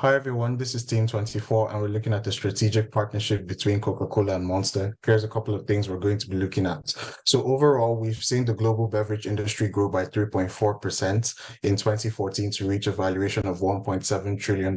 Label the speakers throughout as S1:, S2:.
S1: Hi everyone, this is Team 24, and we're looking at the strategic partnership between Coca-Cola and Monster. Here's a couple of things we're going to be looking at. So overall, we've seen the global beverage industry grow by 3.4% in 2014 to reach a valuation of $1.7 trillion.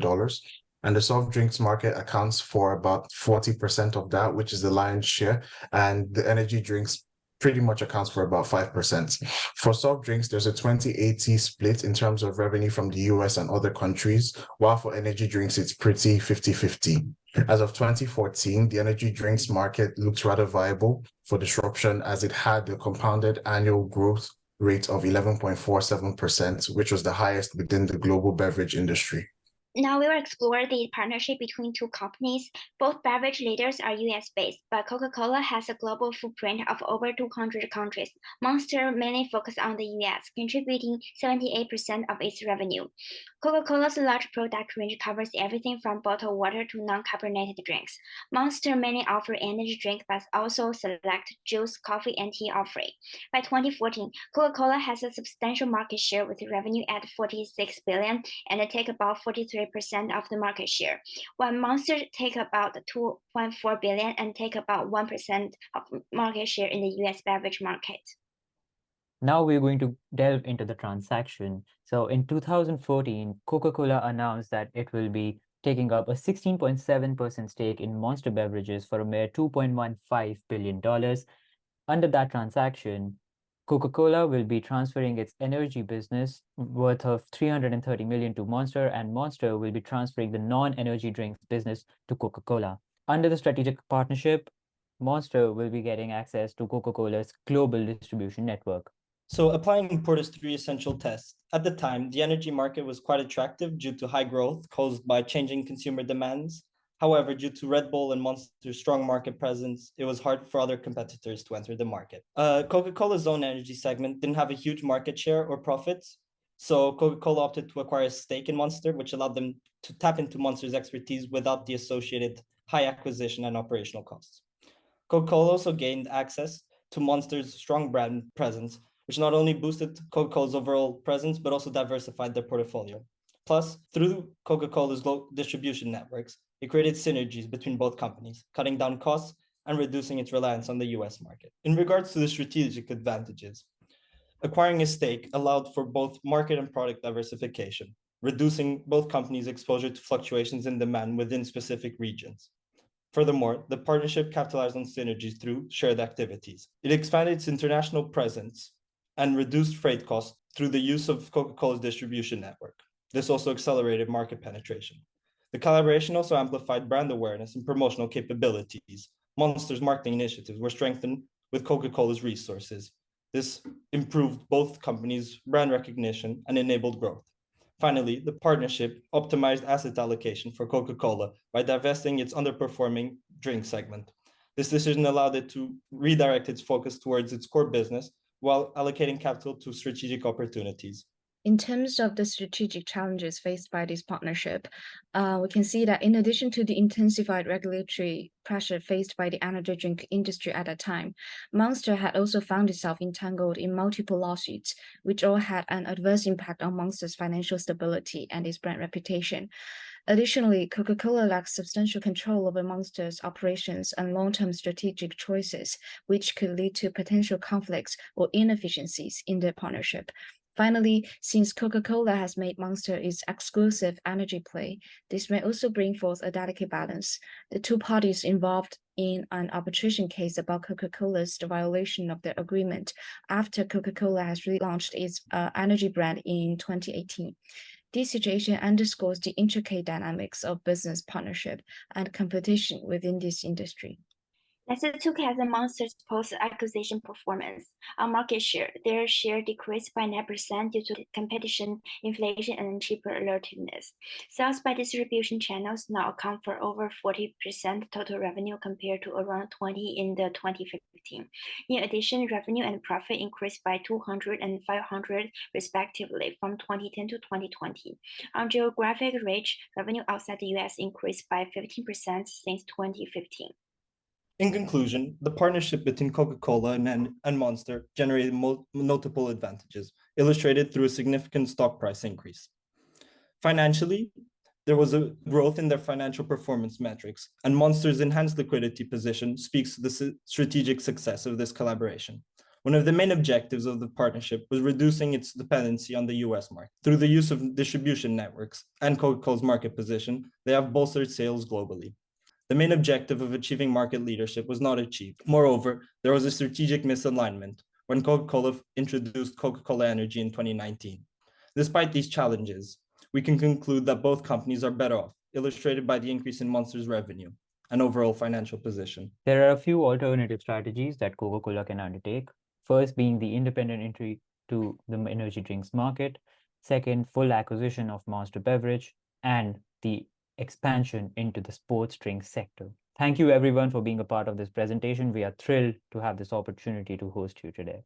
S1: And the soft drinks market accounts for about 40% of that, which is the lion's share. And the energy drinks pretty much accounts for about 5%. For soft drinks, there's a 20/80 split in terms of revenue from the US and other countries, while for energy drinks, it's pretty 50/50. As of 2014, the energy drinks market looked rather viable for disruption as it had a compounded annual growth rate of 11.47%, which was the highest within the global beverage industry.
S2: Now we will explore the partnership between two companies. Both beverage leaders are US-based, but Coca-Cola has a global footprint of over 200 countries. Monster mainly focuses on the US, contributing 78% of its revenue. Coca-Cola's large product range covers everything from bottled water to non-carbonated drinks. Monster mainly offers energy drink, but also select juice, coffee, and tea offering. By 2014, Coca-Cola has a substantial market share with revenue at $46 billion and take about 43% of the market share, while Monster take about $2.4 billion and take about 1% of market share in the US beverage market.
S3: Now we're going to delve into the transaction. So in 2014, Coca-Cola announced that it will be taking up a 16.7% stake in Monster Beverages for a mere $2.15 billion. Under that transaction, Coca-Cola will be transferring its energy business worth of $330 million to Monster, and Monster will be transferring the non-energy drinks business to Coca-Cola. Under the strategic partnership, Monster will be getting access to Coca-Cola's global distribution network.
S4: So applying Porter's three essential tests, at the time, the energy market was quite attractive due to high growth caused by changing consumer demands. However, due to Red Bull and Monster's strong market presence, it was hard for other competitors to enter the market. Coca-Cola's own energy segment didn't have a huge market share or profits, so Coca-Cola opted to acquire a stake in Monster, which allowed them to tap into Monster's expertise without the associated high acquisition and operational costs. Coca-Cola also gained access to Monster's strong brand presence, which not only boosted Coca-Cola's overall presence, but also diversified their portfolio. Plus, through Coca-Cola's distribution networks, it created synergies between both companies, cutting down costs and reducing its reliance on the US market. In regards to the strategic advantages, acquiring a stake allowed for both market and product diversification, reducing both companies' exposure to fluctuations in demand within specific regions. Furthermore, the partnership capitalized on synergies through shared activities. It expanded its international presence and reduced freight costs through the use of Coca-Cola's distribution network. This also accelerated market penetration. The collaboration also amplified brand awareness and promotional capabilities. Monster's marketing initiatives were strengthened with Coca-Cola's resources. This improved both companies' brand recognition and enabled growth. Finally, the partnership optimized asset allocation for Coca-Cola by divesting its underperforming drink segment. This decision allowed it to redirect its focus towards its core business while allocating capital to strategic opportunities.
S5: In terms of the strategic challenges faced by this partnership, we can see that in addition to the intensified regulatory pressure faced by the energy drink industry at that time, Monster had also found itself entangled in multiple lawsuits, which all had an adverse impact on Monster's financial stability and its brand reputation. Additionally, Coca-Cola lacks substantial control over Monster's operations and long-term strategic choices, which could lead to potential conflicts or inefficiencies in the partnership. Finally, since Coca-Cola has made Monster its exclusive energy play, this may also bring forth a delicate balance. The two parties involved in an arbitration case about Coca-Cola's violation of the agreement after Coca-Cola has relaunched its energy brand in 2018. This situation underscores the intricate dynamics of business partnership and competition within this industry.
S2: Let's look at the Monster's post-acquisition performance. On market share, their share decreased by 9% due to competition, inflation, and cheaper alternatives. Sales by distribution channels now account for over 40% total revenue compared to around 20% in the 2015. In addition, revenue and profit increased by 200 and 500 respectively from 2010 to 2020. On geographic reach, revenue outside the US increased by 15% since 2015.
S4: In conclusion, the partnership between Coca-Cola and Monster generated notable advantages, illustrated through a significant stock price increase. Financially, There was a growth in their financial performance metrics, and Monster's enhanced liquidity position speaks to the strategic success of this collaboration. One of the main objectives of the partnership was reducing its dependency on the US market. Through the use of distribution networks and Coca-Cola's market position, they have bolstered sales globally. The main objective of achieving market leadership was not achieved. Moreover, there was a strategic misalignment when Coca-Cola introduced Coca-Cola Energy in 2019. Despite these challenges, we can conclude that both companies are better off, illustrated by the increase in Monster's revenue and overall financial position.
S3: There are a few alternative strategies that Coca-Cola can undertake. First being the independent entry to the energy drinks market. Second, full acquisition of Monster Beverage, and the expansion into the sports drinks sector. Thank you everyone for being a part of this presentation. We are thrilled to have this opportunity to host you today.